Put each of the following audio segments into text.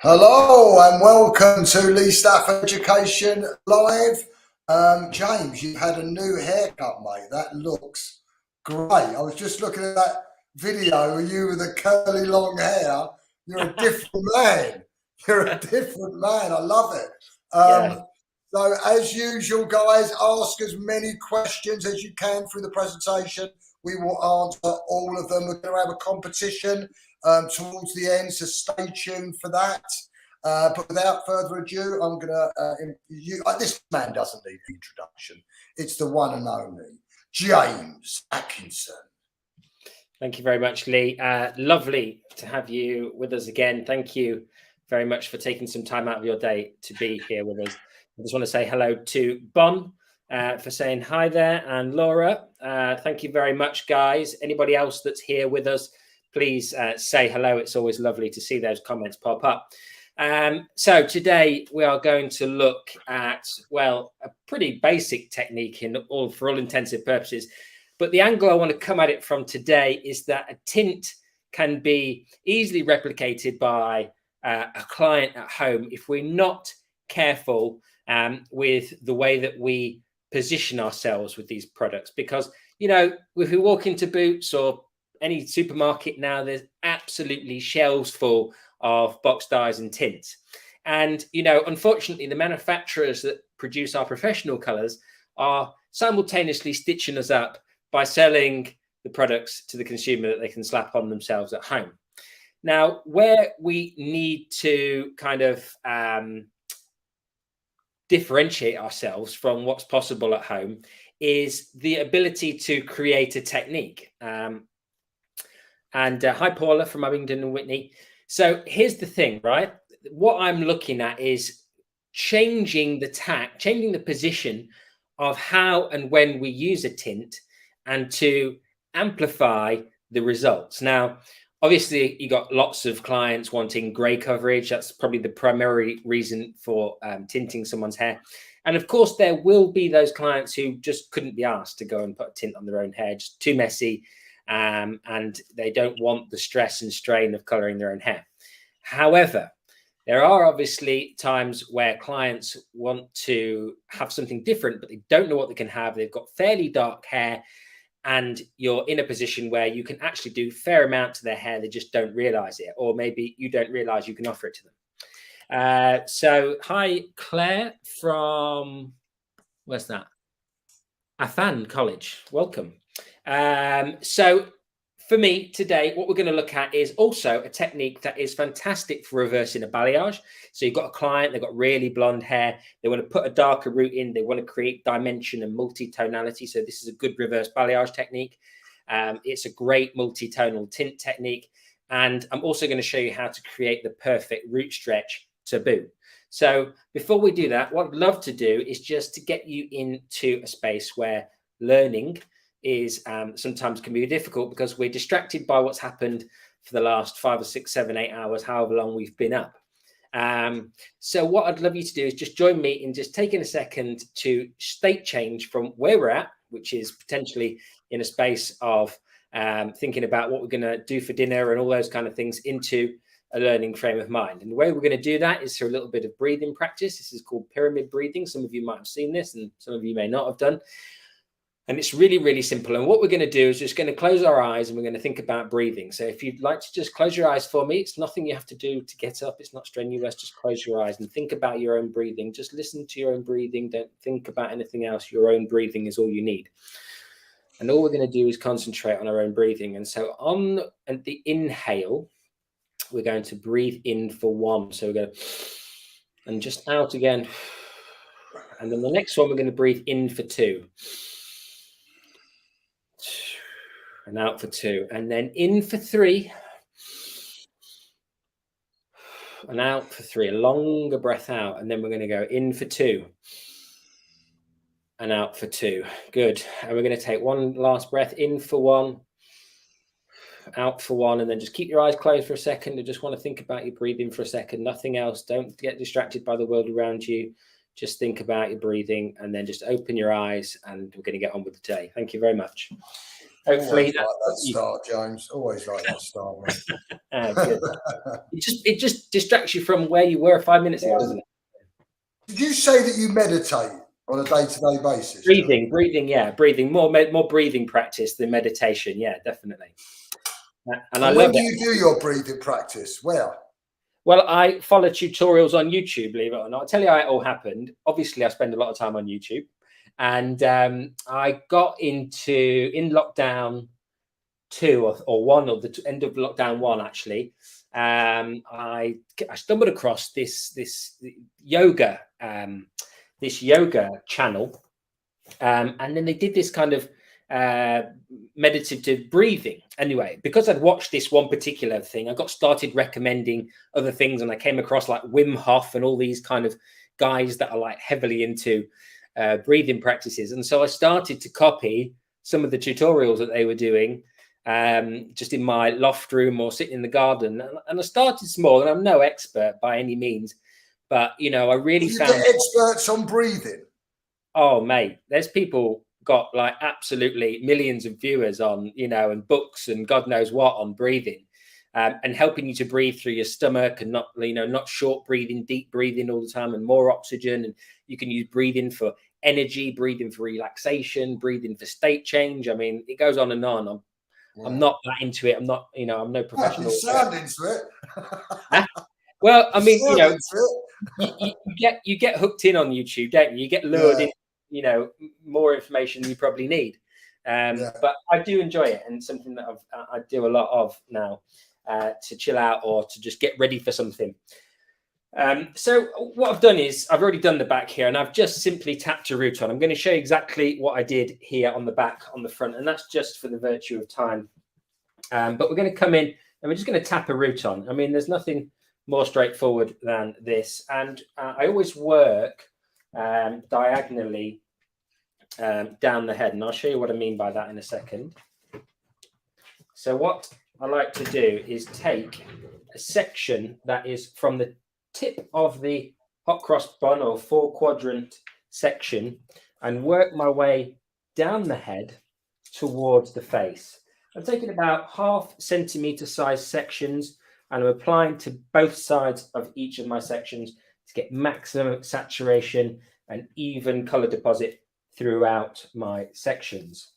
Hello and welcome to Lee Stafford Education Live. James, you've had a new haircut, mate. That looks great. I was just looking at that video of you with the curly long hair. You're a different man. You're a different man. I love it. Yeah. So as usual, guys, ask as many questions as you can through the presentation. We will answer all of them. We're going to have a competition towards the end, so stay tuned for that. But without further ado, I'm going to. This man doesn't need the introduction. It's the one and only James Atkinson. Thank you very much, Lee. Lovely to have you with us again. Thank you very much for taking some time out of your day to be here with us. I just want to say hello to Bon for saying hi there, and Laura. Thank you very much, guys. Anybody else that's here with us, please say hello. It's always lovely to see those comments pop up. So today we are going to look at, well, a pretty basic technique for all intensive purposes. But the angle I want to come at it from today is that a tint can be easily replicated by a client at home if we're not careful with the way that we position ourselves with these products. Because, you know, if we walk into Boots or any supermarket now, there's absolutely shelves full of box dyes and tints. And, you know, unfortunately, the manufacturers that produce our professional colors are simultaneously stitching us up by selling the products to the consumer that they can slap on themselves at home. Now, where we need to kind of differentiate ourselves from what's possible at home is the ability to create a technique. And hi, Paula from Abingdon and Whitney. So here's the thing, right? What I'm looking at is changing the position of how and when we use a tint and to amplify the results. Now, obviously, you got lots of clients wanting grey coverage. That's probably the primary reason for tinting someone's hair. And of course, there will be those clients who just couldn't be asked to go and put a tint on their own hair, just too messy. And they don't want the stress and strain of coloring their own hair. However, there are obviously times where clients want to have something different, but they don't know what they can have. They've got fairly dark hair, and you're in a position where you can actually do a fair amount to their hair. They just don't realize it, or maybe you don't realize you can offer it to them. So hi, Claire from, where's that? Afan College. Welcome. So for me today, what we're going to look at is also a technique that is fantastic for reversing a balayage. So you've got a client, they've got really blonde hair. They want to put a darker root in. They want to create dimension and multi-tonality. So this is a good reverse balayage technique. It's a great multi-tonal tint technique. And I'm also going to show you how to create the perfect root stretch to boot. So before we do that, what I'd love to do is just to get you into a space where learning is sometimes can be difficult because we're distracted by what's happened for the last 5 or 6, 7, 8 hours, however long we've been up. So what I'd love you to do is just join me in just taking a second to state change from where we're at, which is potentially in a space of thinking about what we're going to do for dinner and all those kind of things, into a learning frame of mind. And the way we're going to do that is through a little bit of breathing practice. This is called pyramid breathing. Some of you might have seen this and some of you may not have done. And it's really, really simple. And what we're going to do is just going to close our eyes and we're going to think about breathing. So if you'd like to just close your eyes for me, it's nothing you have to do to get up. It's not strenuous. Just close your eyes and think about your own breathing. Just listen to your own breathing. Don't think about anything else. Your own breathing is all you need. And all we're going to do is concentrate on our own breathing. And so on the inhale, we're going to breathe in for 1. So we're going to, and just out again. And then the next one, we're going to breathe in for 2. And out for 2, and then in for 3, and out for 3. A longer breath out, and then we're going to go in for 2, and out for 2. Good. And we're going to take one last breath in for 1, out for 1, and then just keep your eyes closed for a second. You just want to think about your breathing for a second. Nothing else. Don't get distracted by the world around you. Just think about your breathing, and then just open your eyes, and we're going to get on with the day. Thank you very much. Hopefully Always like that start, James. Always like that start, mate. good. It just distracts you from where you were 5 minutes ago, doesn't it? Did you say that you meditate on a day-to-day basis? Breathing, yeah, breathing. More breathing practice than meditation. Yeah, definitely. And I love when do you do your breathing practice? Where? Well, I follow tutorials on YouTube, believe it or not. I'll tell you how it all happened. Obviously, I spend a lot of time on YouTube. And I got in lockdown 2 or 1, or the end of lockdown 1, actually. I stumbled across this yoga channel. And then they did this kind of meditative breathing. Anyway, because I'd watched this one particular thing, I got started recommending other things, and I came across like Wim Hof and all these kind of guys that are like heavily into breathing practices. And so I started to copy some of the tutorials that they were doing just in my loft room or sitting in the garden. And I started small, and I'm no expert by any means, but you know, I really found experts on breathing. Oh, mate, there's people got like absolutely millions of viewers on, you know, and books and God knows what on breathing, and helping you to breathe through your stomach, and not, you know, not short breathing, deep breathing all the time, and more oxygen. And you can use breathing for energy, breathing for relaxation, breathing for state change. I mean, it goes on and on. I'm not that into it. I'm not, you know, I'm no professional. You sound into it. Well, I mean, you know, you get hooked in on YouTube, don't you? You get lured in, you know, more information than you probably need. But I do enjoy it, and something that I do a lot of now to chill out or to just get ready for something. So what I've done is I've already done the back here, and I've just simply tapped a root on. I'm going to show you exactly what I did here on the back, on the front, and that's just for the virtue of time. But we're going to come in and we're just going to tap a root on. I mean, there's nothing more straightforward than this. And I always work diagonally down the head. And I'll show you what I mean by that in a second. So what I like to do is take a section that is from the tip of the hot cross bun or 4-quadrant section and work my way down the head towards the face. I'm taking about 0.5 centimetre size sections, and I'm applying to both sides of each of my sections to get maximum saturation and even colour deposit throughout my sections.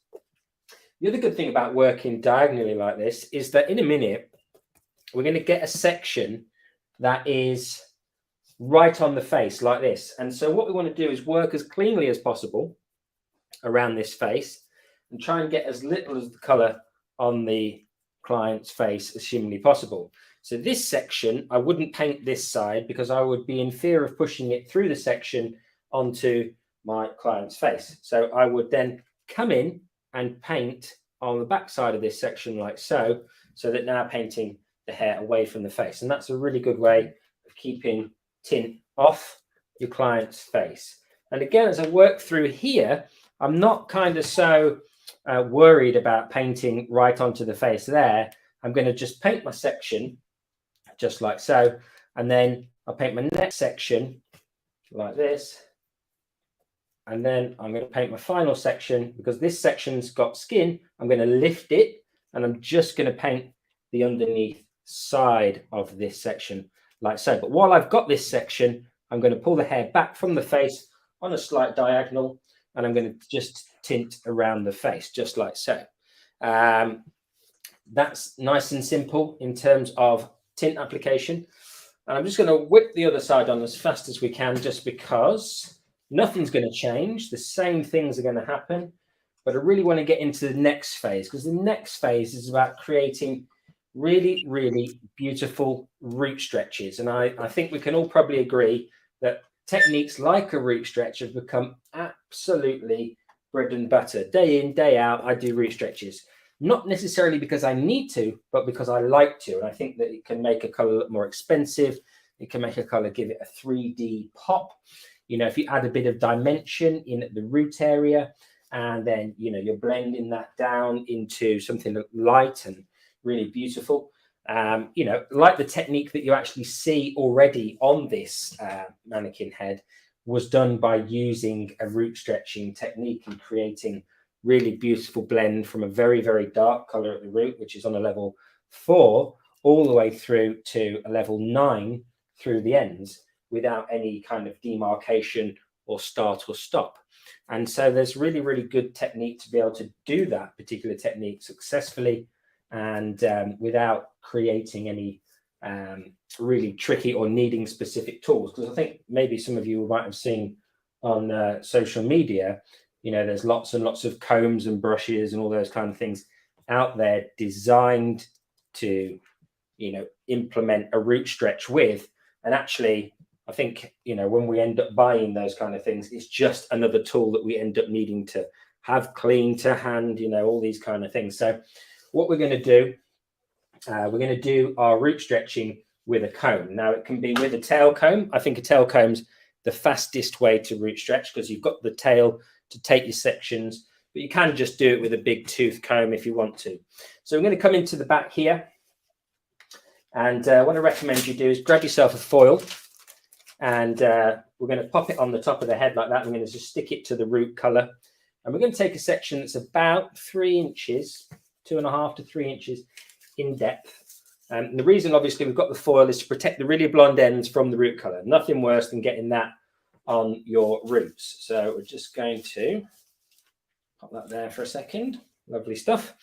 The other good thing about working diagonally like this is that in a minute, we're going to get a section that is right on the face like this. And so what we want to do is work as cleanly as possible around this face and try and get as little of the colour on the client's face as humanly possible. So this section, I wouldn't paint this side because I would be in fear of pushing it through the section onto my client's face. So I would then come in and paint on the back side of this section like so, so that now painting the hair away from the face. And that's a really good way of keeping tint off your client's face. And again, as I work through here, I'm not kind of so worried about painting right onto the face there. I'm going to just paint my section just like so, and then I'll paint my next section like this, and then I'm going to paint my final section. Because this section's got skin, I'm going to lift it, and I'm just going to paint the underneath side of this section like so. But while I've got this section, I'm going to pull the hair back from the face on a slight diagonal, and I'm going to just tint around the face just like so. That's nice and simple in terms of tint application. And I'm just going to whip the other side on as fast as we can, just because nothing's going to change. The same things are going to happen. But I really want to get into the next phase, because the next phase is about creating really, really beautiful root stretches. And I think we can all probably agree that techniques like a root stretch have become absolutely bread and butter. Day in, day out, I do root stretches. Not necessarily because I need to, but because I like to. And I think that it can make a color look more expensive. It can make a color give it a 3D pop. You know, if you add a bit of dimension in the root area, and then, you know, you're blending that down into something light and really beautiful. You know, like the technique that you actually see already on this mannequin head was done by using a root stretching technique and creating really beautiful blend from a very, very dark color at the root, which is on a level 4, all the way through to a level 9 through the ends without any kind of demarcation or start or stop. And so there's really, really good technique to be able to do that particular technique successfully and without creating any really tricky or needing specific tools. Because I think maybe some of you might have seen on social media, you know, there's lots and lots of combs and brushes and all those kind of things out there designed to, you know, implement a root stretch with. And actually, I think, you know, when we end up buying those kind of things, it's just another tool that we end up needing to have clean to hand, you know, all these kind of things. So what we're going to do, we're going to do our root stretching with a comb. Now, it can be with a tail comb. I think a tail comb's the fastest way to root stretch because you've got the tail to take your sections, but you can just do it with a big tooth comb if you want to. So I'm going to come into the back here. And what I recommend you do is grab yourself a foil and we're going to pop it on the top of the head like that. I'm going to just stick it to the root color. And we're going to take a section that's about 3 inches, 2.5 to 3 inches in depth. And the reason, obviously, we've got the foil is to protect the really blonde ends from the root color. Nothing worse than getting that on your roots. So we're just going to pop that there for a second. Lovely stuff.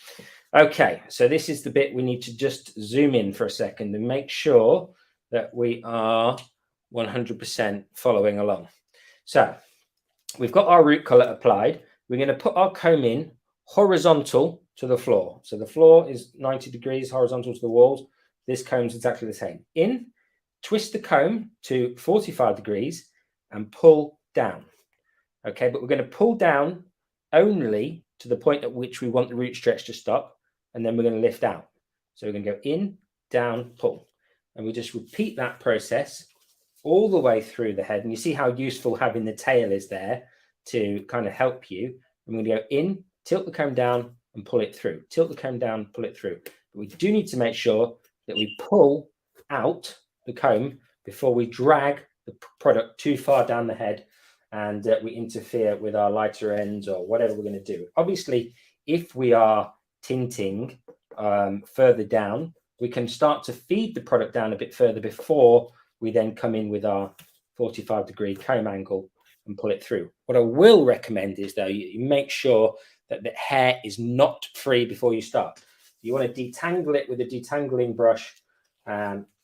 Okay, so this is the bit we need to just zoom in for a second and make sure that we are 100% following along. So we've got our root color applied. We're going to put our comb in horizontal to the floor. So the floor is 90 degrees horizontal to the walls. This comb's exactly the same. In, twist the comb to 45 degrees and pull down. Okay, but we're going to pull down only to the point at which we want the root stretch to stop, and then we're going to lift out. So we're going to go in, down, pull. And we just repeat that process all the way through the head. And you see how useful having the tail is there to kind of help you. I'm going to go in, tilt the comb down and pull it through. Tilt the comb down, pull it through. But we do need to make sure that we pull out the comb before we drag the product too far down the head and we interfere with our lighter ends or whatever we're going to do. Obviously, if we are tinting further down, we can start to feed the product down a bit further before we then come in with our 45-degree comb angle and pull it through. What I will recommend is, though, you make sure that the hair is not free before you start. You want to detangle it with a detangling brush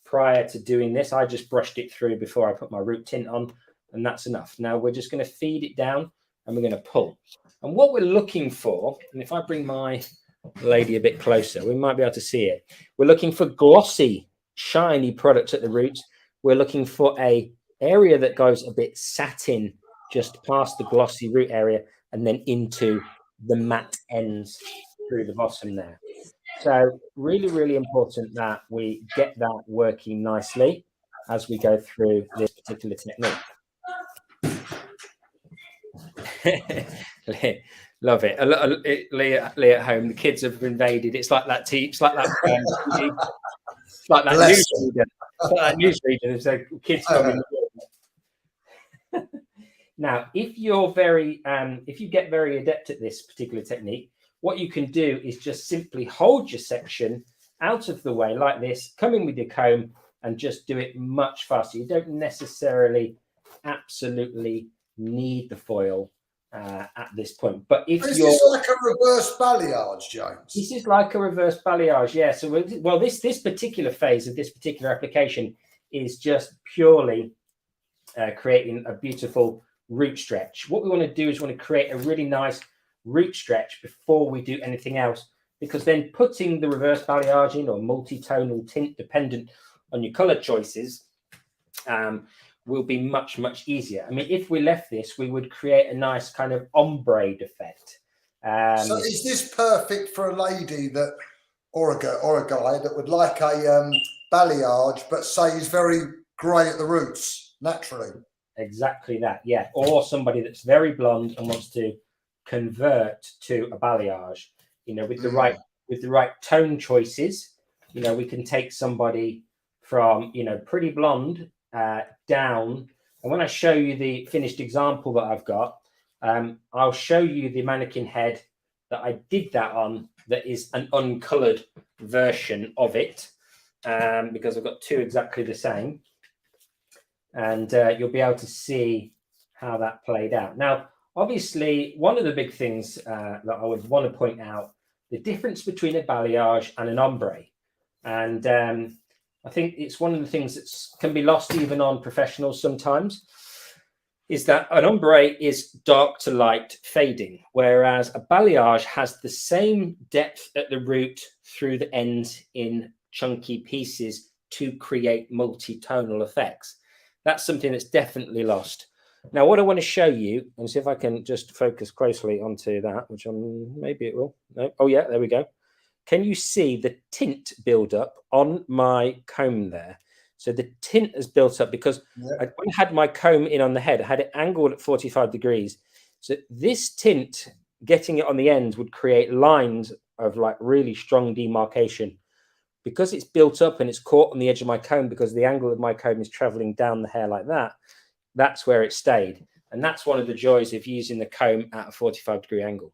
prior to doing this. I just brushed it through before I put my root tint on, and that's enough. Now we're just going to feed it down and we're going to pull. And what we're looking for, and if I bring my lady a bit closer, we might be able to see it. We're looking for glossy, shiny products at the roots. We're looking for a area that goes a bit satin just past the glossy root area and then into the matte ends through the bottom there. So really, really important that we get that working nicely as we go through this particular technique. Love it. Lee at home, the kids have invaded. It's like that it's like that it's like that newsreader. It's like that newsreader. There's kids coming. Now, if you're if you get very adept at this particular technique, what you can do is just simply hold your section out of the way like this, come in with your comb and just do it much faster. You don't necessarily absolutely need the foil at this point. But if is this like a reverse balayage, James? This is like a reverse balayage, yeah. So, well, this particular phase of this particular application is just purely creating a beautiful root stretch. What we want to do is we want to create a really nice root stretch before we do anything else, because then putting the reverse balayage in or multi-tonal tint, dependent on your color choices, will be much, much easier. I mean, if we left this, we would create a nice kind of ombre effect. So is this perfect for a lady that or a guy that would like a balayage but say he's very grey at the roots naturally? Exactly that, yeah. Or somebody that's very blonde and wants to convert to a balayage, you know, with the right tone choices. You know, we can take somebody from, you know, pretty blonde down. And when I show you the finished example that I've got, I'll show you the mannequin head that I did that on that is an uncoloured version of it, because I've got two exactly the same, and you'll be able to see how that played out. Now, obviously, one of the big things that I would want to point out, the difference between a balayage and an ombre, and I think it's one of the things that can be lost even on professionals sometimes, is that an ombre is dark to light fading, whereas a balayage has the same depth at the root through the ends in chunky pieces to create multi-tonal effects. That's something that's definitely lost. Now, what I want to show you, and see if I can just focus closely onto that, which maybe it will. No. Oh, yeah, there we go. Can you see the tint build up on my comb there? So the tint has built up because I had my comb in on the head. I had it angled at 45 degrees. So this tint, getting it on the ends, would create lines of like really strong demarcation. Because it's built up and it's caught on the edge of my comb, because the angle of my comb is traveling down the hair like that, that's where it stayed. And that's one of the joys of using the comb at a 45-degree angle.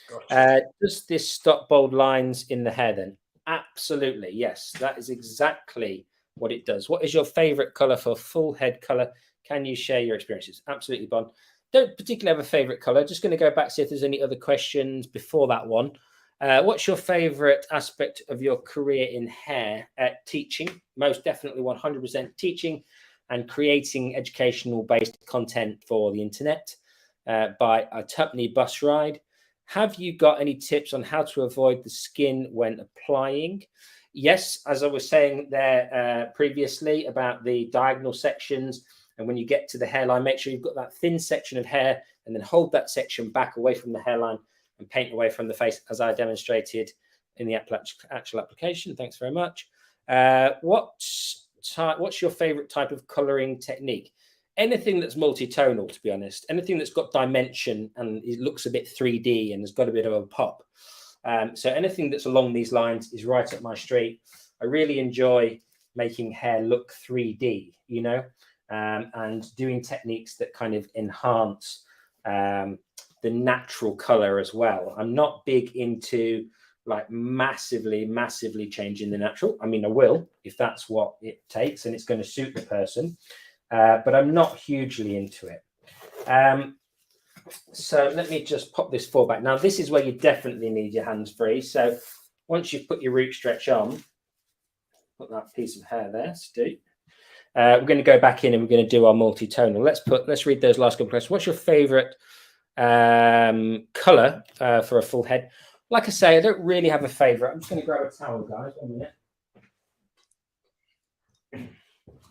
Gotcha. Does this stop bold lines in the hair then? Absolutely, yes. That is exactly what it does. What is your favorite color for full head color? Can you share your experiences? Absolutely, Bon. Don't particularly have a favorite color. Just going to go back, see if there's any other questions before that one. What's your favorite aspect of your career in hair? Teaching, most definitely 100% teaching and creating educational based content for the internet by a Tupney bus ride. Have you got any tips on how to avoid the skin when applying? Yes, as I was saying there previously about the diagonal sections, and when you get to the hairline, make sure you've got that thin section of hair and then hold that section back away from the hairline and paint away from the face, as I demonstrated in the actual application. Thanks very much. What's your favorite type of coloring technique? Anything that's multi-tonal, to be honest. Anything that's got dimension and it looks a bit 3D and has got a bit of a pop. So anything that's along these lines is right up my street. I really enjoy making hair look 3D, you know, and doing techniques that kind of enhance the natural color as well. I'm not big into like massively changing the natural. I mean, I will if that's what it takes and it's going to suit the person. But I'm not hugely into it. So let me just pop this forward back. Now, this is where you definitely need your hands free. So once you've put your root stretch on, put that piece of hair there, Stu. We're going to go back in and we're going to do our multi-tonal. Let's read those last couple of questions. What's your favorite color for a full head? Like I say, I don't really have a favorite. I'm just going to grab a towel, guys. 1 minute.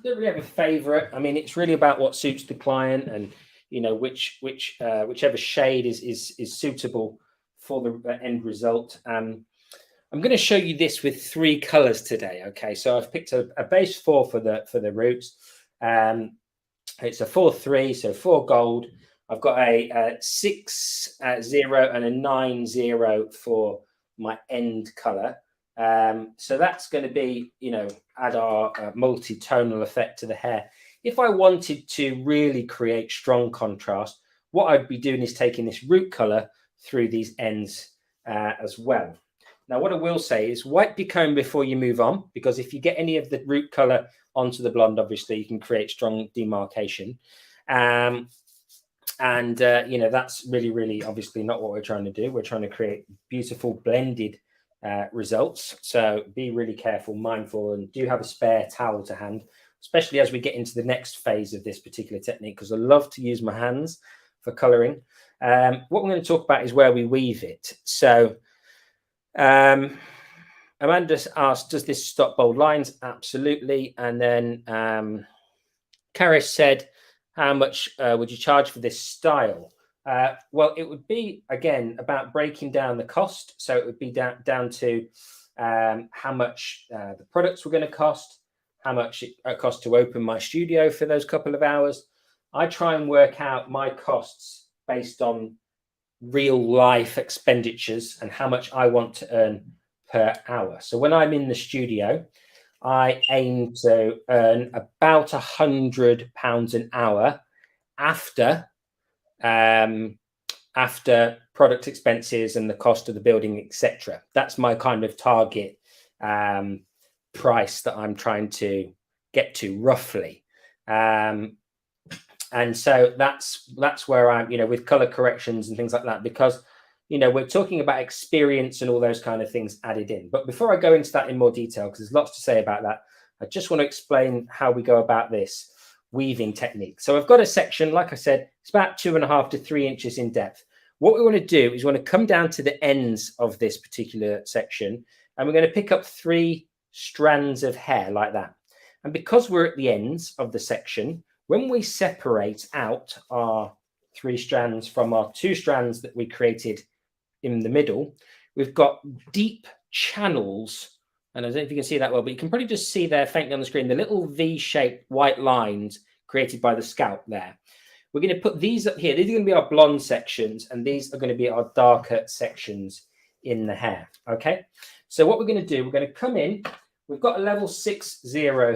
Don't really have a favorite. I mean, it's really about what suits the client and, you know, whichever shade is suitable for the end result. I'm going to show you this with 3 colors today. Okay, so I've picked a base 4 for the roots. It's a 4-3, so 4 gold. I've got a 6-0 and a 9-0 for my end color. So that's going to be, you know, add our multi-tonal effect to the hair. If I wanted to really create strong contrast, what I'd be doing is taking this root color through these ends as well. Now, what I will say is wipe your comb before you move on, because if you get any of the root color onto the blonde, obviously you can create strong demarcation. You know, that's really obviously not what we're trying to do. We're trying to create beautiful blended results. So be really careful, mindful, and do have a spare towel to hand, especially as we get into the next phase of this particular technique, because I love to use my hands for coloring. What we're going to talk about is where we weave it. So Amanda asked, does this stop bold lines? Absolutely. And then Karis said, how much would you charge for this style? Well, it would be, again, about breaking down the cost. So it would be down to how much the products were going to cost, how much it cost to open my studio for those couple of hours. I try and work out my costs based on real life expenditures and how much I want to earn per hour. So when I'm in the studio, I aim to earn about £100 an hour after product expenses and the cost of the building, etc. That's my kind of target price that I'm trying to get to roughly. And so that's where I'm, with color corrections and things like that, because, we're talking about experience and all those kind of things added in. But before I go into that in more detail, because there's lots to say about that, I just want to explain how we go about this weaving technique. So I've got a section, like I said, it's about 2.5 to 3 inches in depth. What we want to do is we want to come down to the ends of this particular section, and we're going to pick up 3 strands of hair like that. And because we're at the ends of the section, when we separate out our 3 strands from our 2 strands that we created in the middle, we've got deep channels. And I don't know if you can see that well, but you can probably just see there faintly on the screen, the little V-shaped white lines created by the scalp there. We're going to put these up here. These are going to be our blonde sections, and these are going to be our darker sections in the hair. Okay. So what we're going to do, we're going to come in. We've got a level 60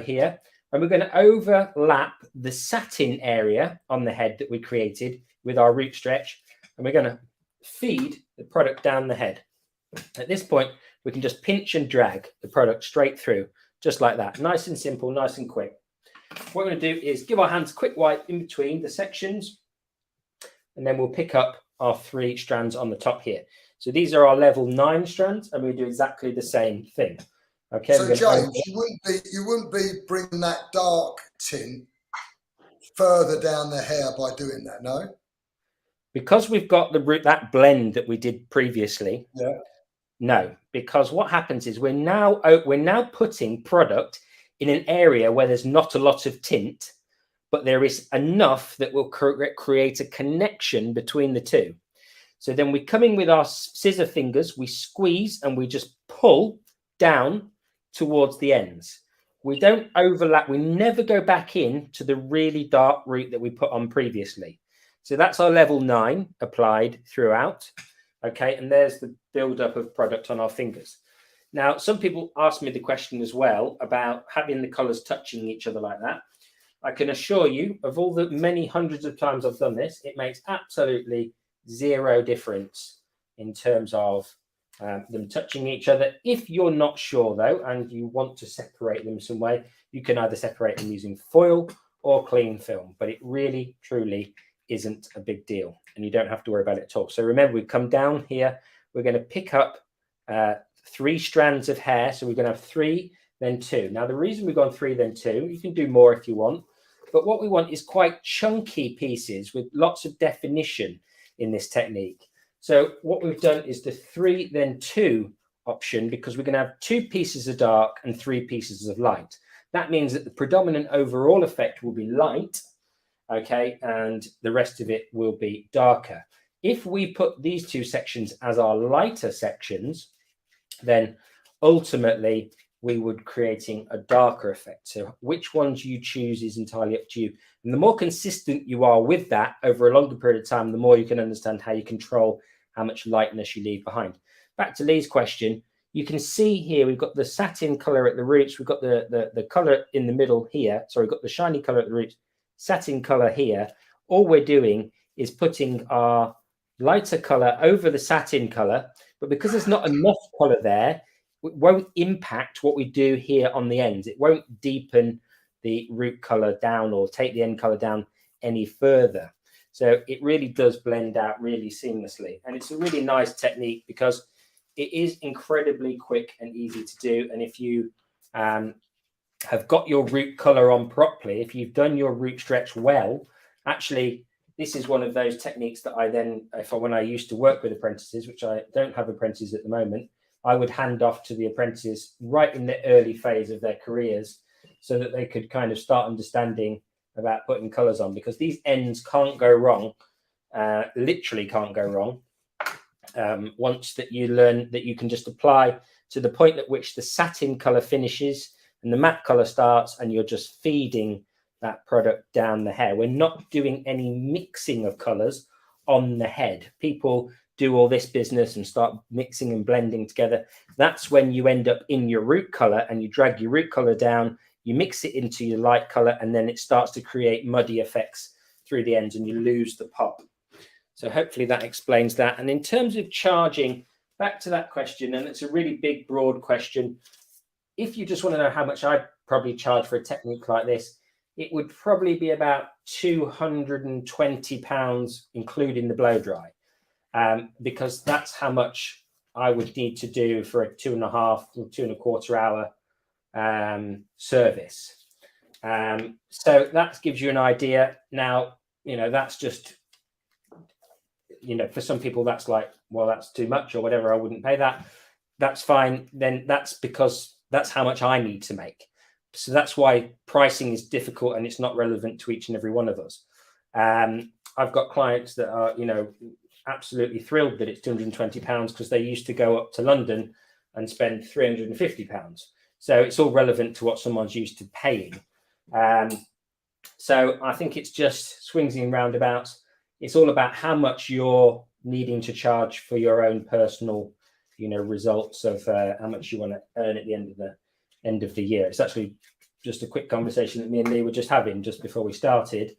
here, and we're going to overlap the satin area on the head that we created with our root stretch, and we're going to feed the product down the head. At this point, we can just pinch and drag the product straight through, just like that. Nice and simple, nice and quick. What we're going to do is give our hands a quick wipe in between the sections, and then we'll pick up our 3 strands on the top here. So these are our level 9 strands, and we do exactly the same thing. Okay. So James, you wouldn't be bringing that dark tint further down the hair by doing that, no? Because we've got that blend that we did previously. Yeah. No, because what happens is we're now putting product in an area where there's not a lot of tint, but there is enough that will create a connection between the two. So then we come in with our scissor fingers, we squeeze, and we just pull down towards the ends. We don't overlap. We never go back in to the really dark root that we put on previously. So that's our level 9 applied throughout. Okay, and there's the build-up of product on our fingers. Now, some people ask me the question as well about having the colours touching each other like that. I can assure you, of all the many hundreds of times I've done this, it makes absolutely 0 difference in terms of them touching each other. If you're not sure, though, and you want to separate them some way, you can either separate them using foil or cling film, but it really, truly isn't a big deal, and you don't have to worry about it at all. So remember, we come down here, we're going to pick up 3 strands of hair. So we're going to have 3, then 2. Now, the reason we've gone 3, then 2, you can do more if you want, but what we want is quite chunky pieces with lots of definition in this technique. So what we've done is the 3, then 2 option, because we're going to have 2 pieces of dark and 3 pieces of light. That means that the predominant overall effect will be light, okay, and the rest of it will be darker. If we put these 2 sections as our lighter sections, then ultimately we would creating a darker effect. So which ones you choose is entirely up to you. And the more consistent you are with that over a longer period of time, the more you can understand how you control how much lightness you leave behind. Back to Lee's question, you can see here we've got the satin color at the roots, we've got the color in the middle here. Sorry, we've got the shiny color at the roots, satin color here. All we're doing is putting our lighter color over the satin color, but because there's not enough color there, it won't impact what we do here on the ends. It won't deepen the root color down or take the end color down any further. So it really does blend out really seamlessly. And it's a really nice technique because it is incredibly quick and easy to do. And if you have got your root color on properly, if you've done your root stretch well, actually, this is one of those techniques that I then, when I used to work with apprentices, which I don't have apprentices at the moment, I would hand off to the apprentices right in the early phase of their careers so that they could kind of start understanding about putting colors on, because these ends can't go wrong, literally can't go wrong. Once that you learn that you can just apply to the point at which the satin color finishes and the matte color starts, and you're just feeding that product down the hair. We're not doing any mixing of colors on the head. People do all this business and start mixing and blending together. That's when you end up in your root color and you drag your root color down, you mix it into your light color, and then it starts to create muddy effects through the ends and you lose the pop. So hopefully that explains that. And in terms of charging, back to that question, and it's a really big, broad question. If you just want to know how much I'd probably charge for a technique like this, it would probably be about £220, including the blow dry, because that's how much I would need to do for a 2.5 or 2.25 hour service. So that gives you an idea. Now, that's just, for some people that's like, well, that's too much or whatever, I wouldn't pay that. That's fine. Then that's because that's how much I need to make. So that's why pricing is difficult and it's not relevant to each and every one of us. I've got clients that are, absolutely thrilled that it's £220 because they used to go up to London and spend £350. So it's all relevant to what someone's used to paying. So I think it's just swings and roundabouts. It's all about how much you're needing to charge for your own personal, results of how much you want to earn at the end of the year. It's actually just a quick conversation that me and Lee were just having just before we started.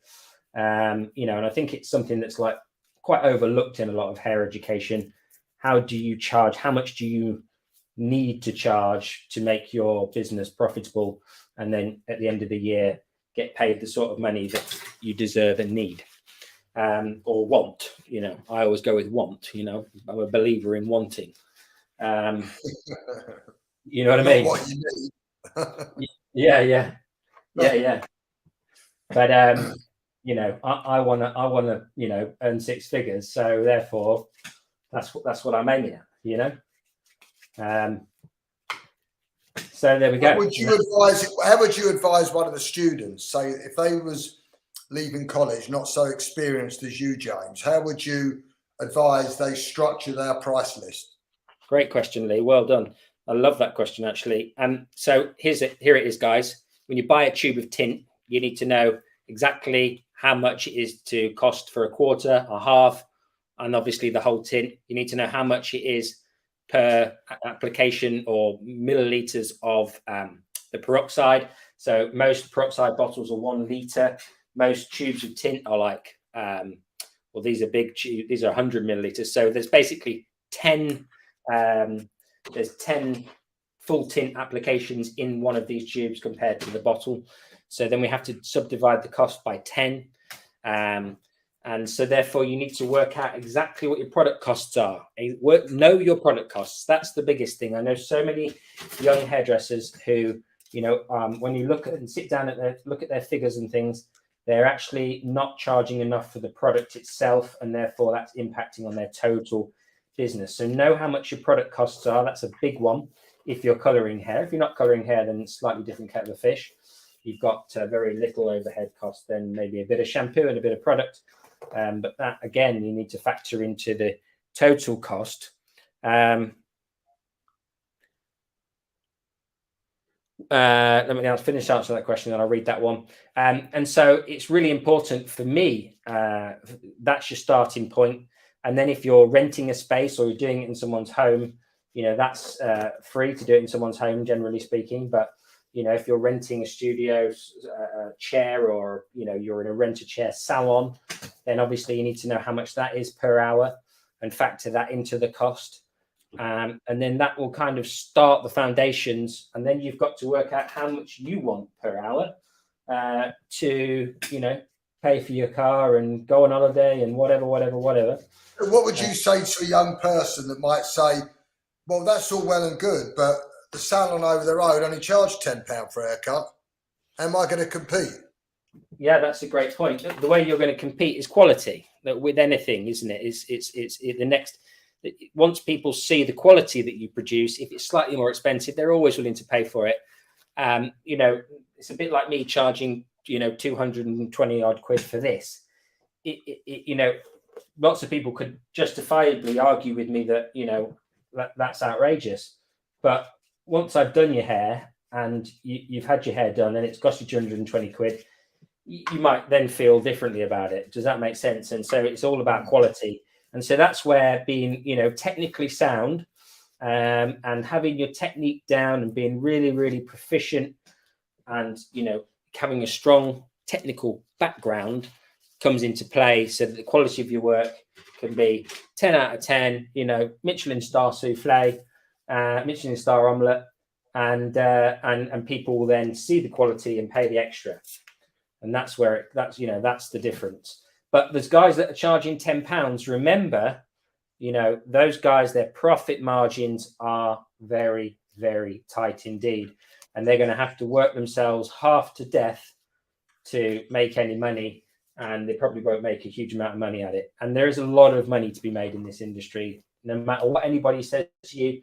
And I think it's something that's like quite overlooked in a lot of hair education. How do you charge? How much do you need to charge to make your business profitable? And then at the end of the year, get paid the sort of money that you deserve and need, or want. I always go with want. I'm a believer in wanting. You know what I mean? What you need. Yeah. But I wanna earn six figures. So therefore, that's what I'm aiming at. So there we go. How would you advise one of the students, say if they was leaving college, not so experienced as you, James? How would you advise they structure their price list? Great question, Lee. Well done. I love that question, actually. So here it is, guys. When you buy a tube of tint, you need to know exactly how much it is to cost for a quarter, a half, and obviously the whole tint. You need to know how much it is per application or milliliters of the peroxide. So most peroxide bottles are 1 litre. Most tubes of tint are like, these are big tubes. These are 100 milliliters. So there's basically 10 full tint applications in one of these tubes compared to the bottle. So then we have to subdivide the cost by 10. And so therefore you need to work out exactly what your product costs are. Know your product costs. That's the biggest thing. I know so many young hairdressers who, when you look at and sit down look at their figures and things, they're actually not charging enough for the product itself. And therefore that's impacting on their total business. So know how much your product costs are. That's a big one. If you're coloring hair, if you're not coloring hair, then it's slightly different kettle of fish. You've got very little overhead cost, then maybe a bit of shampoo and a bit of product. But that, again, you need to factor into the total cost. Let me now finish answering that question and I'll read that one. And so it's really important for me. That's your starting point. And then if you're renting a space or you're doing it in someone's home, that's free to do it in someone's home, generally speaking. But if you're renting a studio chair or, you're in a rent-a-chair salon, then obviously you need to know how much that is per hour and factor that into the cost. And then that will kind of start the foundations. And then you've got to work out how much you want per hour to, pay for your car and go on holiday and whatever. What would you say to a young person that might say, well, that's all well and good, but the salon over the road only charged £10 for a haircut. How am I going to compete? Yeah, that's a great point. The way you're going to compete is quality. With anything, isn't it? It's the next. Once people see the quality that you produce, if it's slightly more expensive, they're always willing to pay for it. It's a bit like me charging 220 odd quid for this. Lots of people could justifiably argue with me that that's outrageous, but once I've done your hair and you've had your hair done and it's cost you 220 quid, you might then feel differently about it. Does that make sense? And so it's all about quality. And so that's where being, technically sound and having your technique down and being really, really proficient and, having a strong technical background comes into play so that the quality of your work can be 10 out of 10, you know, Michelin star souffle, Michelin star omelette, and people will then see the quality and pay the extra. And that's where that's the difference. But there's guys that are charging £10. Remember, you know, those guys, their profit margins are very, very tight indeed. And they're going to have to work themselves half to death to make any money. And they probably won't make a huge amount of money at it. And there is a lot of money to be made in this industry. No matter what anybody says to you,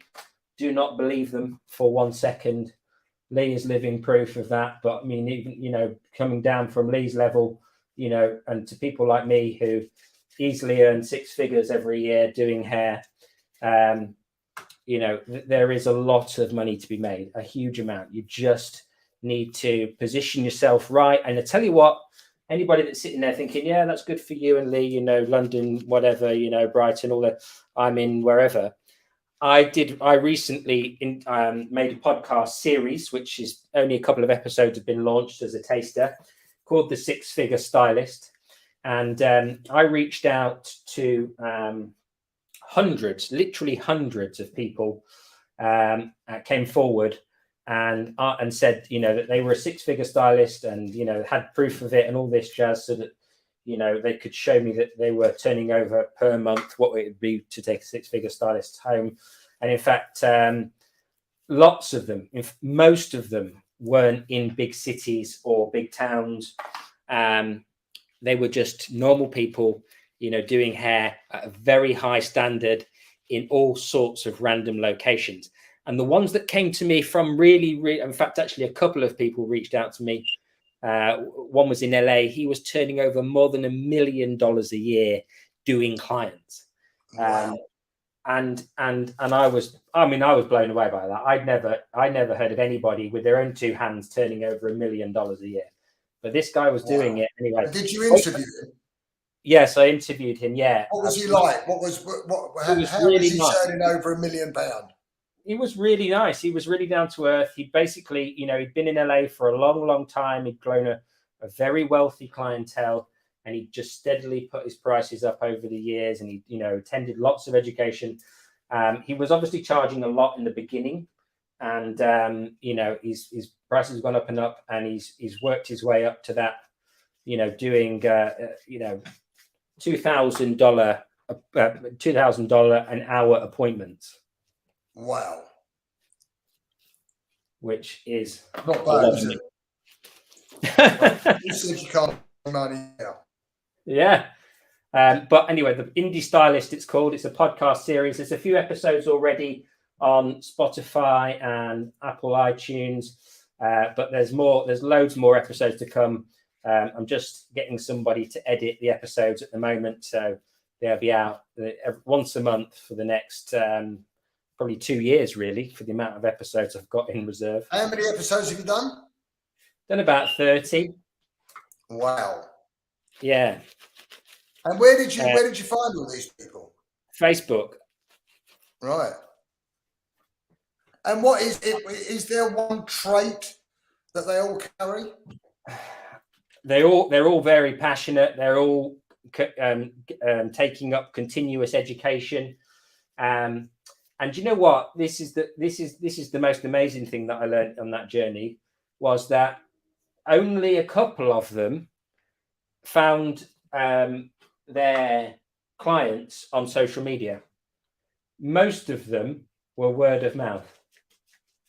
do not believe them for 1 second. Lee is living proof of that. But I mean, even, you know, coming down from Lee's level, you know, and to people like me who easily earn 6 figures every year doing hair, you know, there is a lot of money to be made, a huge amount. You just need to position yourself right. And I tell you what, anybody that's sitting there thinking, yeah, that's good for you and Lee, you know, London, whatever, you know, Brighton, all that, I'm in wherever. I recently made a podcast series, which is only a couple of episodes have been launched as a taster, called The 6 Figure Stylist. And I reached out to literally hundreds of people came forward and said, you know, that they were a 6-figure stylist and, you know, had proof of it and all this jazz, so that, you know, they could show me that they were turning over per month what it would be to take a 6-figure stylist home. And in fact, lots of them, most of them weren't in big cities or big towns. They were just normal people, you know, doing hair at a very high standard in all sorts of random locations. And the ones that came to me from really, in fact, actually a couple of people reached out to me. One was in LA. He was turning over more than $1 million a year doing clients. Wow. And I was blown away by that. I never heard of anybody with their own 2 hands turning over $1 million a year. But this guy was doing it anyway. And did you interview him? Yes, I interviewed him. Yeah. What was he like? How was he turning over £1 million? He was really nice. He was really down to earth. He basically, you know, he'd been in LA for a long, long time. He'd grown a very wealthy clientele, and he just steadily put his prices up over the years. And he, you know, attended lots of education. He was obviously charging a lot in the beginning, and you know, his prices have gone up and up, and he's worked his way up to that, you know, doing you know, $2,000 an hour appointments. Wow. Which is not bad, is it? You said you can't make money now. Yeah. But anyway, the Indie Stylist, it's called. It's a podcast series. There's a few episodes already on Spotify and Apple iTunes. But there's loads more episodes to come. I'm just getting somebody to edit the episodes at the moment. So they'll be out once a month for the next probably 2 years, really, for the amount of episodes I've got in reserve. How many episodes have you done? Done about 30. Wow. Yeah. And where did you find all these people? Facebook. Right. And what is it? Is there one trait that they all carry? They're all very passionate. They're all taking up continuous education. And you know what? This is the most amazing thing that I learned on that journey, was that only a couple of them found their clients on social media. Most of them were word of mouth.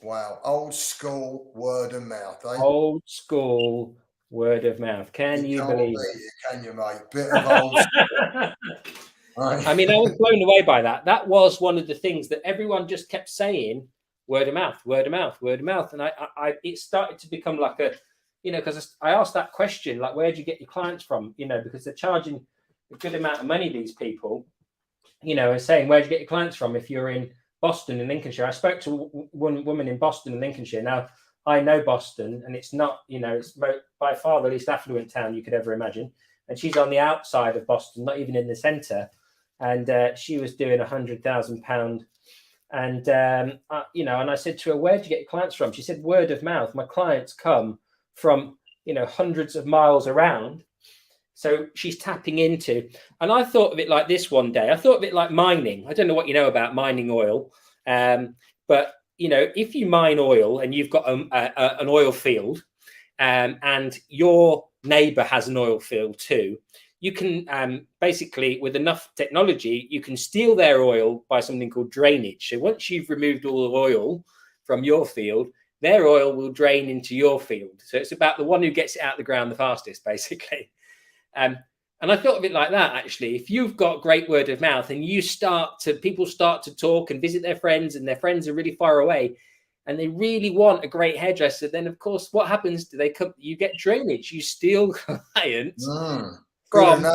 Wow. Old school word of mouth, eh? Old school word of mouth. Can you believe it? Can you, mate? Bit of old school. Right. I mean, I was blown away by that. That was one of the things that everyone just kept saying, word of mouth, word of mouth, word of mouth. And it started to become like a, you know, because I asked that question, like, where do you get your clients from? You know, because they're charging a good amount of money, these people, you know, and saying, where do you get your clients from if you're in Boston and Lincolnshire? I spoke to one woman in Boston and Lincolnshire. Now, I know Boston, and it's not, you know, it's by far the least affluent town you could ever imagine. And she's on the outside of Boston, not even in the centre. And she was doing £100,000. And, you know, and I said to her, where do you get your clients from? She said, word of mouth. My clients come from, you know, hundreds of miles around. So she's tapping into, and I thought of it like this one day. I thought of it like mining. I don't know what you know about mining oil, but if you mine oil and you've got an oil field, and your neighbor has an oil field too, you can basically, with enough technology, you can steal their oil by something called drainage. So once you've removed all the oil from your field, their oil will drain into your field. So it's about the one who gets it out of the ground the fastest, basically. And I thought of it like that, actually. If you've got great word of mouth and people start to talk and visit their friends, and their friends are really far away, and they really want a great hairdresser, then of course, what happens? Do they come? You get drainage. You steal clients from,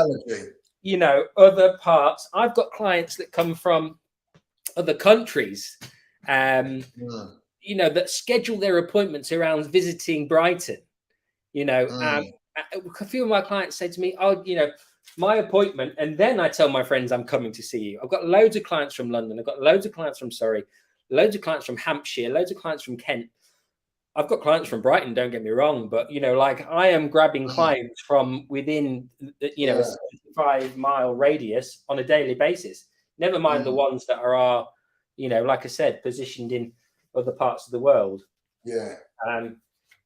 other parts. I've got clients that come from other countries, that schedule their appointments around visiting Brighton. A few of my clients say to me, "Oh, my appointment," and then I tell my friends I'm coming to see you. I've got loads of clients from London. I've got loads of clients from Surrey, loads of clients from Hampshire, loads of clients from Kent. I've got clients from Brighton, don't get me wrong, but I am grabbing clients from within a 75-mile radius on a daily basis. Never mind the ones that are like I said, positioned in other parts of the world.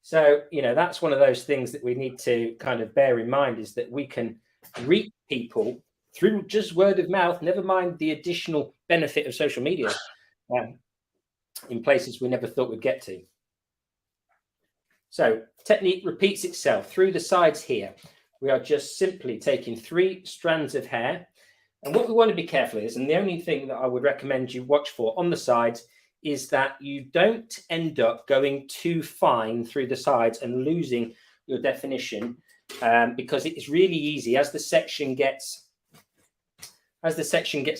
So that's one of those things that we need to kind of bear in mind, is that we can reach people through just word of mouth, never mind the additional benefit of social media, in places we never thought we'd get to. So technique repeats itself through the sides here. We are just simply taking 3 strands of hair. And what we want to be careful is, and the only thing that I would recommend you watch for on the sides, is that you don't end up going too fine through the sides and losing your definition, because it is really easy as the section gets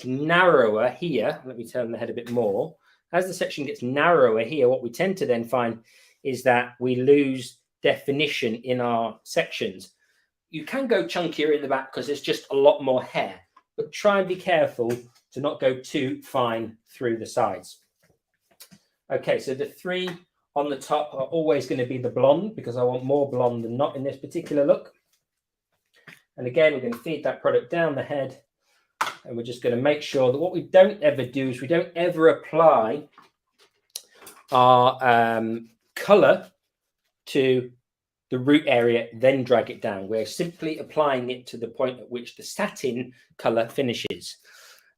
narrower here. Let me turn the head a bit more. As the section gets narrower here, what we tend to then find is that we lose definition in our sections. You can go chunkier in the back because there's just a lot more hair, but try and be careful to not go too fine through the sides. Okay, so the 3 on the top are always going to be the blonde, because I want more blonde than not in this particular look. And again, we're going to feed that product down the head, and we're just going to make sure that what we don't ever do is we don't ever apply our color to the root area, then drag it down. We're simply applying it to the point at which the satin color finishes.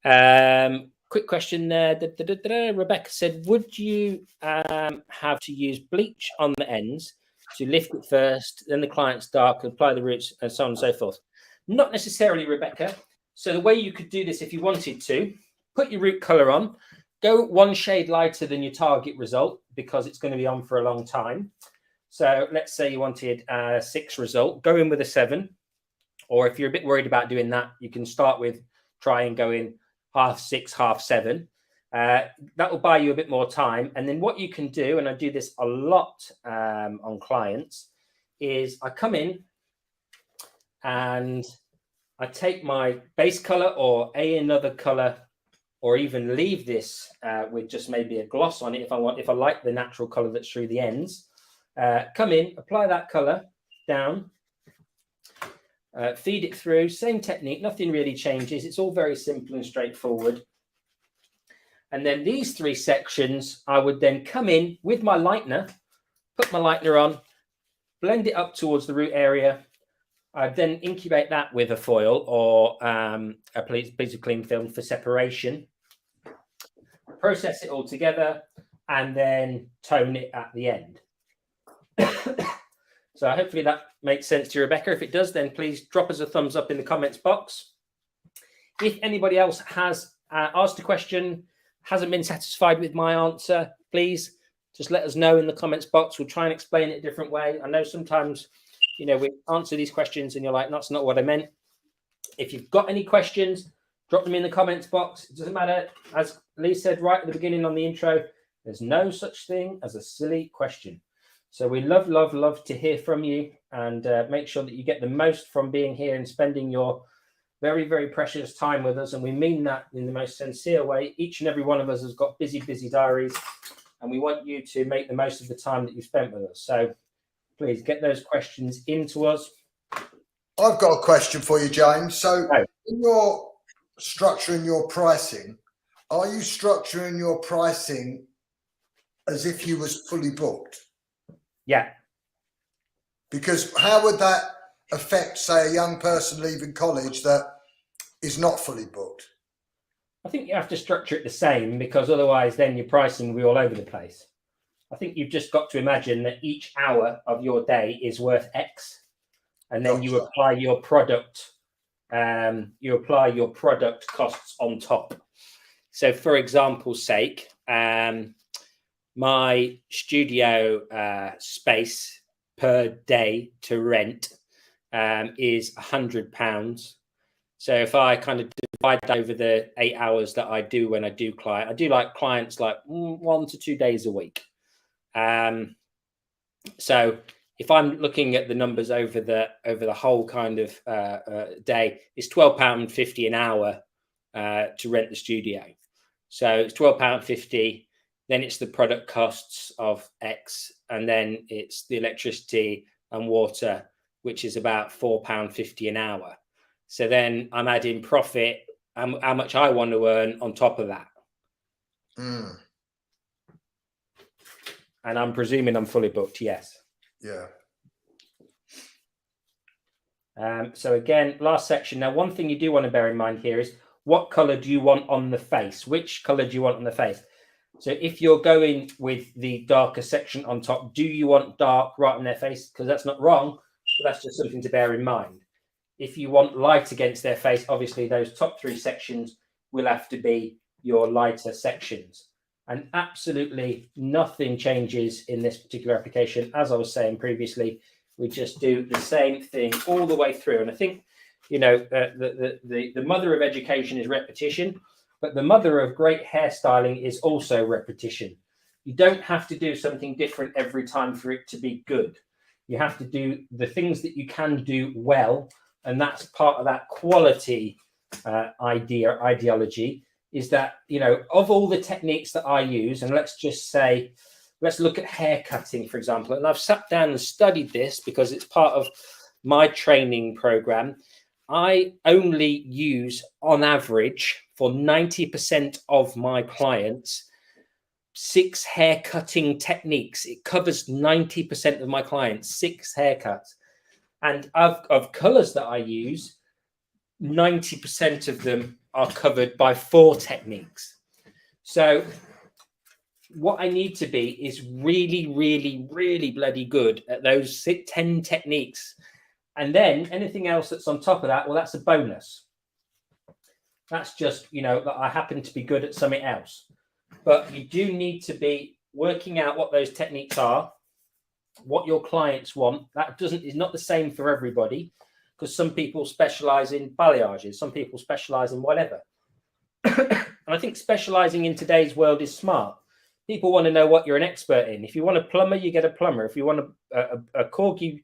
Quick question there. Rebecca said, would you have to use bleach on the ends to lift it first, then the client's dark, apply the roots, and so on and so forth? Not necessarily, Rebecca. So the way you could do this, if you wanted to, put your root color on, go 1 shade lighter than your target result, because it's going to be on for a long time. So let's say you wanted a 6 result, go in with a 7. Or if you're a bit worried about doing that, you can start with try and go in half 6, half 7. That will buy you a bit more time. And then what you can do, and I do this a lot on clients, is I come in and I take my base color or another color, or even leave this with just maybe a gloss on it if I like the natural color that's through the ends. Come in, apply that color down, feed it through, same technique, nothing really changes. It's all very simple and straightforward. And then these 3 sections, I would then come in with my lightener, put my lightener on, blend it up towards the root area. I'd then incubate that with a foil or a piece of cling film for separation. Process it all together and then tone it at the end. So hopefully that makes sense to you, Rebecca. If it does, then please drop us a thumbs up in the comments box. If anybody else has asked a question, hasn't been satisfied with my answer, please just let us know in the comments box. We'll try and explain it a different way. I know sometimes, we answer these questions and you're like, that's not what I meant. If you've got any questions, drop them in the comments box. It doesn't matter. As Lee said right at the beginning on the intro, there's no such thing as a silly question. So we love, love, love to hear from you, and make sure that you get the most from being here and spending your very, very precious time with us. And we mean that in the most sincere way. Each and every one of us has got busy, busy diaries, and we want you to make the most of the time that you've spent with us. So please get those questions into us I've got a question for you, James. So, Oh. in your structuring your pricing, are you structuring your pricing as if you was fully booked? Yeah. Because how would that affect, say, a young person leaving college that is not fully booked? I think you have to structure it the same, because otherwise then your pricing will be all over the place. I think you've just got to imagine that each hour of your day is worth X, and then you apply your product, costs on top. So, for example's sake, my studio space per day to rent is £100. So if I kind of divide that over the 8 hours that I do when I do like clients like 1 to 2 days a week. So if I'm looking at the numbers over the whole kind of day, it's £12.50 an hour to rent the studio. So it's £12.50. Then it's the product costs of X, and then it's the electricity and water, which is about £4.50 an hour. So then I'm adding profit, how much I want to earn on top of that. Mm. And I'm presuming I'm fully booked, yes. Yeah. So again, last section. Now, one thing you do want to bear in mind here is, what color do you want on the face? Which color do you want on the face? So if you're going with the darker section on top, do you want dark right on their face? Because that's not wrong, but that's just something to bear in mind. If you want light against their face, obviously those top 3 sections will have to be your lighter sections. And absolutely nothing changes in this particular application. As I was saying previously, we just do the same thing all the way through. And I think, the mother of education is repetition, but the mother of great hairstyling is also repetition. You don't have to do something different every time for it to be good. You have to do the things that you can do well. And that's part of that quality ideology, is that, of all the techniques that I use, and let's look at hair cutting, for example. And I've sat down and studied this because it's part of my training program. I only use, on average, for 90% of my clients, 6 hair cutting techniques. It covers 90% of my clients, 6 haircuts. And of colors that I use, 90% of them are covered by 4 techniques. So what I need to be is really, really, really bloody good at those 10 techniques. And then anything else that's on top of that, well, that's a bonus. That's just, that I happen to be good at something else. But you do need to be working out what those techniques are, what your clients want. That is not the same for everybody, because some people specialize in balayages, some people specialize in whatever. And I think specializing in today's world is smart. People want to know what you're an expert in. If you want a plumber, you get a plumber. If you want a corgi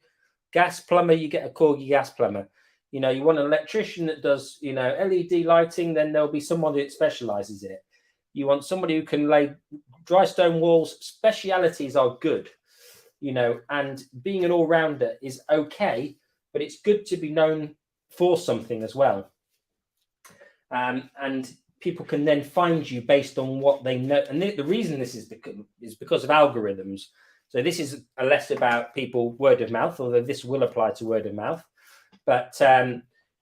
gas plumber, you get a corgi gas plumber. You want an electrician that does, LED lighting, then there'll be someone that specializes in it. You want somebody who can lay dry stone walls. Specialities are good, and being an all-rounder is okay, but it's good to be known for something as well. And people can then find you based on what they know. And the reason this is because of algorithms. So this is less about people word of mouth, although this will apply to word of mouth. But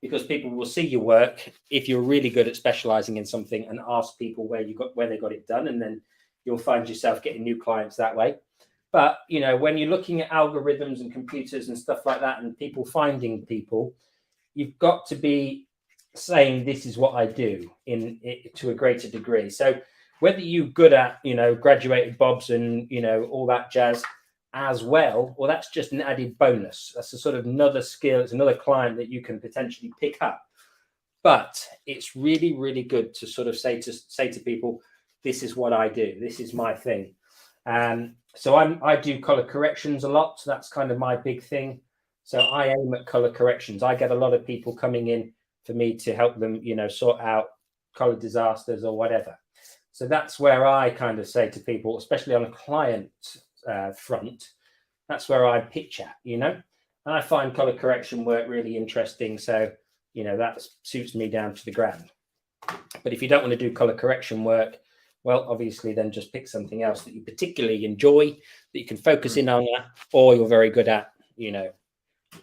because people will see your work if you're really good at specializing in something, and ask people where they got it done, and then you'll find yourself getting new clients that way. But when you're looking at algorithms and computers and stuff like that, and people finding people, you've got to be saying, this is what I do to a greater degree. So whether you're good at graduated bobs and all that jazz as well that's just an added bonus. That's a sort of another skill. It's another client that you can potentially pick up. But it's really, really good to sort of say to people, this is what I do, this is my thing. So I do color corrections a lot. So that's kind of my big thing. So I aim at color corrections. I get a lot of people coming in for me to help them, sort out color disasters or whatever. So that's where I kind of say to people, especially on a client front, that's where I pitch at, And I find color correction work really interesting. So, you know, that suits me down to the ground. But if you don't want to do color correction work, well, obviously then just pick something else that you particularly enjoy, that you can focus in on that, or you're very good at, you know,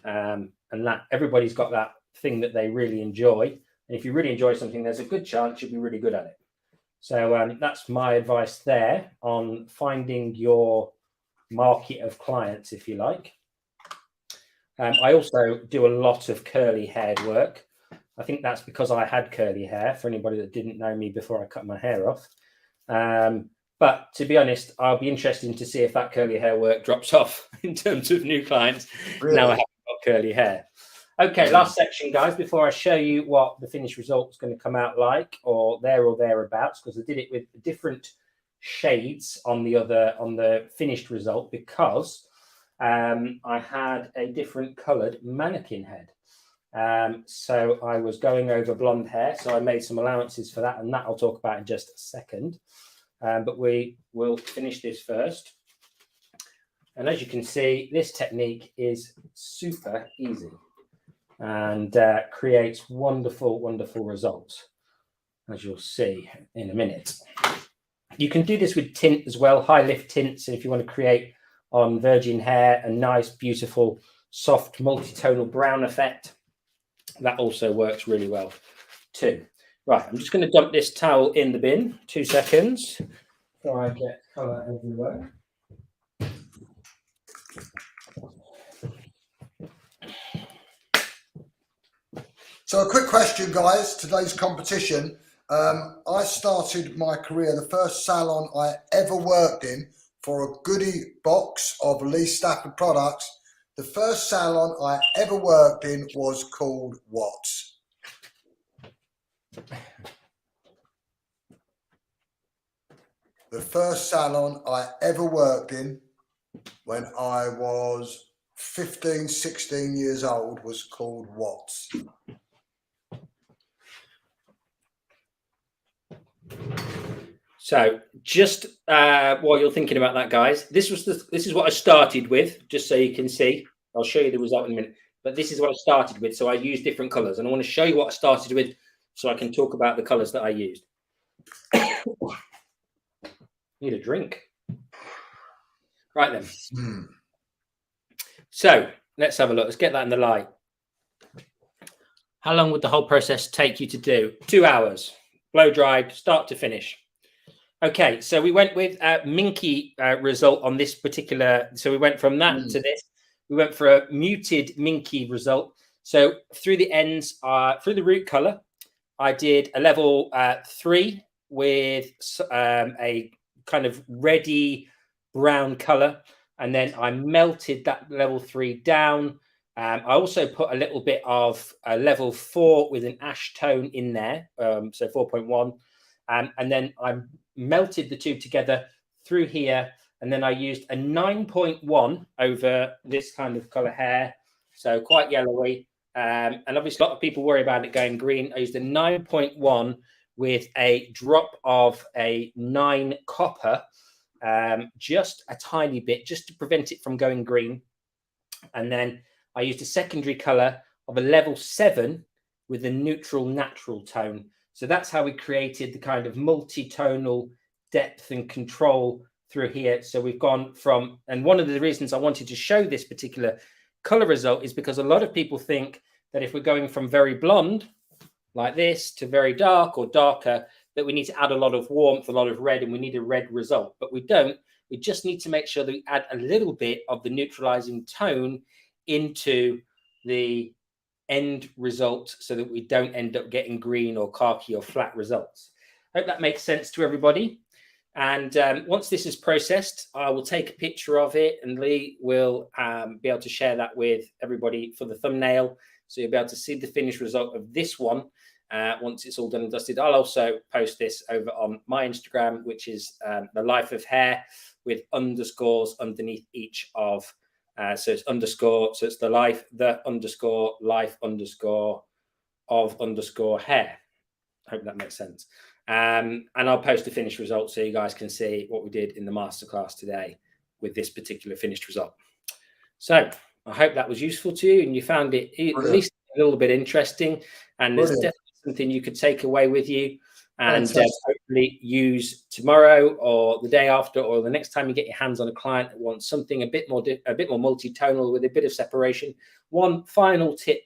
and that everybody's got that thing that they really enjoy. And if you really enjoy something, there's a good chance you'll be really good at it. So that's my advice there on finding your market of clients, if you like. I also do a lot of curly haired work. I think that's because I had curly hair, for anybody that didn't know me before I cut my hair off. But to be honest, I'll be interested to see if that curly hair work drops off in terms of new clients. Really? Now I haven't got curly hair. Okay, last section, guys, before I show you what the finished result is going to come out like, or thereabouts, because I did it with different shades on the finished result, because I had a different coloured mannequin head. So I was going over blonde hair, so I made some allowances for that, and that I'll talk about in just a second. But we will finish this first. And as you can see, this technique is super easy and creates wonderful, wonderful results, as you'll see in a minute. You can do this with tint as well, high lift tints, and if you want to create on virgin hair a nice, beautiful, soft, multi-tonal brown effect, that also works really well too. Right, I'm just going to dump this towel in the bin. 2 seconds before I get colour everywhere. So a quick question, guys. Today's competition. I started my career, the first salon I ever worked in for a goodie box of Lee Stafford products. The first salon I ever worked in was called what? The first salon I ever worked in when I was 15, 16 years old was called what? So just while you're thinking about that, guys, this is what I started with, just so you can see. I'll show you the result in a minute, but this is what I started with. So I used different colors, and I want to show you what I started with so I can talk about the colors that I used. Need a drink. Right then. So let's have a look. Let's get that in the light. How long would the whole process take you to do? 2 hours, blow dried, start to finish. Okay, so we went with a minky result on this particular. So we went from that to this. We went for a muted minky result. So through the ends, through the root color, I did a level 3 with a kind of reddy brown color. And then I melted that level 3 down. I also put a little bit of a level 4 with an ash tone in there. So 4.1. And then I melted the two together through here, and then I used a 9.1 over this kind of color hair, so quite yellowy, and obviously a lot of people worry about it going green. I used a 9.1 with a drop of a 9 copper, just a tiny bit, just to prevent it from going green. And then I used a secondary color of a level 7 with a neutral natural tone. So that's how we created the kind of multi-tonal depth and control through here. So we've gone from, and one of the reasons I wanted to show this particular color result is because a lot of people think that if we're going from very blonde like this to very dark or darker, that we need to add a lot of warmth, a lot of red, and we need a red result. But we don't. We just need to make sure that we add a little bit of the neutralizing tone into the end result so that we don't end up getting green or khaki or flat results. Hope that makes sense to everybody. And once this is processed, I will take a picture of it, and Lee will be able to share that with everybody for the thumbnail. So you'll be able to see the finished result of this one once it's all done and dusted. I'll also post this over on my Instagram, which is The Life of Hair, with underscores underneath each of so it's underscore, so it's the life, the underscore, life underscore of underscore hair. Hope that makes sense. And I'll post the finished result so you guys can see what we did in the masterclass today with this particular finished result. So I hope that was useful to you and you found it at least a little bit interesting. And there's definitely something you could take away with you and hopefully use tomorrow or the day after or the next time you get your hands on a client that wants something a bit more multi-tonal with a bit of separation. One final tip,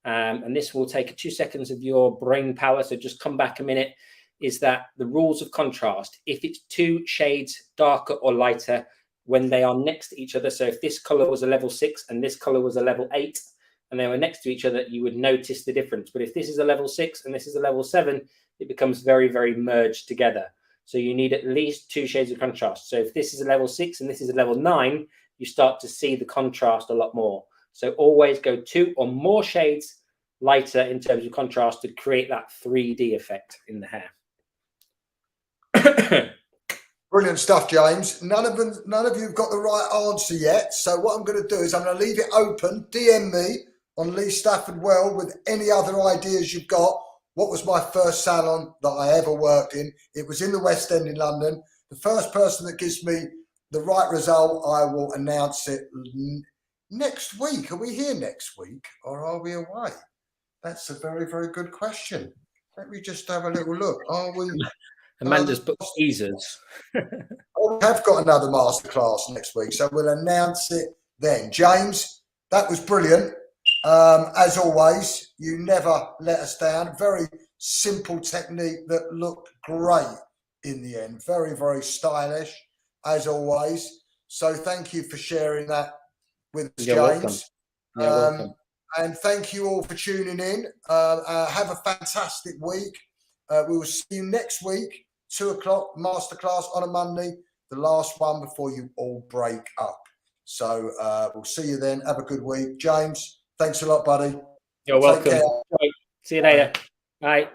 and this will take 2 seconds of your brain power, so just come back a minute, is that the rules of contrast, if it's 2 shades darker or lighter, when they are next to each other, so if this color was a level 6 and this color was a level 8 and they were next to each other, you would notice the difference. But if this is a level 6 and this is a level 7, it becomes very, very merged together. So you need at least 2 shades of contrast. So if this is a level 6 and this is a level 9, you start to see the contrast a lot more. So always go 2 or more shades lighter in terms of contrast to create that 3D effect in the hair. Brilliant stuff, James. None of you have got the right answer yet. So what I'm going to do is I'm going to leave it open. DM me on Lee Stafford Well with any other ideas you've got. What was my first salon that I ever worked in? It was in the West End in London. The first person that gives me the right result, I will announce it next week. Are we here next week or are we away? That's a very, very good question. Let me just have a little look. Are we... Amanda's book teasers. We have got another masterclass next week, so we'll announce it then. James, that was brilliant. As always, you never let us down. Very simple technique that looked great in the end. Very, very stylish, as always. So thank you for sharing that with us, You're James. Welcome. You're welcome. And thank you all for tuning in. Have a fantastic week. We will see you next week, 2 o'clock, masterclass on a Monday, the last one before you all break up. So we'll see you then. Have a good week. James, thanks a lot, buddy. You're welcome. See you later. Bye.